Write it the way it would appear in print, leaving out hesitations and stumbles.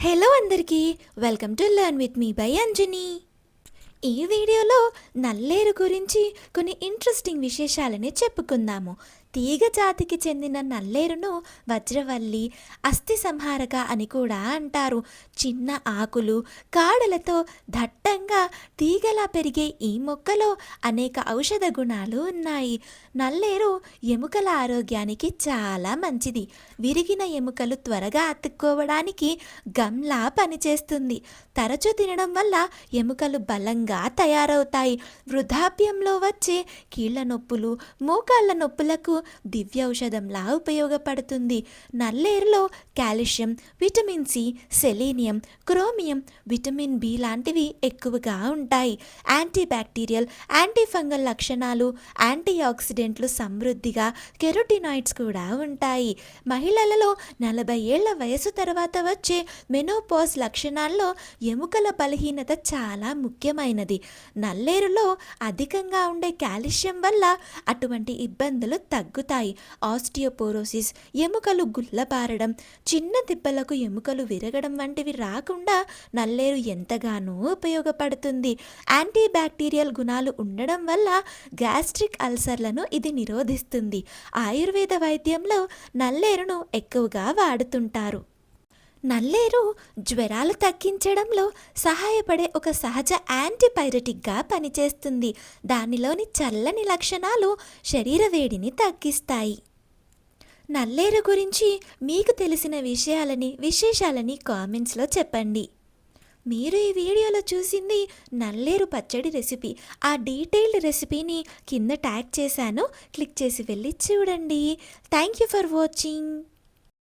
Hello అందరికీ, welcome to learn with me by Anjani. ఈ వీడియోలో నల్లేరు గురించి కొన్ని ఇంట్రెస్టింగ్ విశేషాలని చెప్పుకుందాము. తీగ జాతికి చెందిన నల్లేరును వజ్రవల్లి, అస్థి సంహారక అని కూడా అంటారు. చిన్న ఆకులు, కాడలతో దట్టంగా తీగలా పెరిగే ఈ మొక్కలో అనేక ఔషధ గుణాలు ఉన్నాయి. నల్లేరు ఎముకల ఆరోగ్యానికి చాలా మంచిది. విరిగిన ఎముకలు త్వరగా అతుక్కోవడానికి గమ్లా పనిచేస్తుంది. తరచూ తినడం వల్ల ఎముకలు బలంగా తయారవుతాయి. వృద్ధాప్యంలో వచ్చే కీళ్ల నొప్పులు, మోకాళ్ళ నొప్పులకు దివ్య ఔషధంలా ఉపయోగపడుతుంది. నల్లేరులో calcium, vitamin C, selenium, chromium, vitamin B లాంటివి ఎక్కువగా ఉంటాయి. యాంటీ బ్యాక్టీరియల్, యాంటీ ఫంగల్ లక్షణాలు, యాంటీ ఆక్సిడెంట్లు సమృద్ధిగా, కెరోటినాయిడ్స్ కూడా ఉంటాయి. మహిళలలో 40 ఏళ్ల వయసు తర్వాత వచ్చే మెనోపాజ్ లక్షణాల్లో ఎముకల బలహీనత చాలా ముఖ్యమైనది. నల్లేరులో అధికంగా ఉండే కాల్షియం వల్ల అటువంటి ఇబ్బందులు తగ్గుతాయి. ఆస్టియోపోరోసిస్, ఎముకలు గుల్లబారడం, చిన్న దెబ్బలకు ఎముకలు విరగడం వంటివి రాకుండా నల్లేరు ఎంతగానో ఉపయోగపడుతుంది. యాంటీ బ్యాక్టీరియల్ గుణాలు ఉండడం వల్ల గ్యాస్ట్రిక్ అల్సర్లను ఇది నిరోధిస్తుంది. ఆయుర్వేద వైద్యంలో నల్లేరును ఎక్కువగా వాడుతుంటారు. నల్లేరు జ్వరాలు తగ్గించడంలో సహాయపడే ఒక సహజ యాంటీపైరెటిక్గా పనిచేస్తుంది. దానిలోని చల్లని లక్షణాలు శరీర వేడిని తగ్గిస్తాయి. నల్లేరు గురించి మీకు తెలిసిన విశేషాలని కామెంట్స్లో చెప్పండి. మీరు ఈ వీడియోలో చూసింది నల్లేరు పచ్చడి రెసిపీ. ఆ డీటెయిల్డ్ రెసిపీని కింద ట్యాగ్ చేశాను, క్లిక్ చేసి వెళ్ళి చూడండి. Thank you for watching.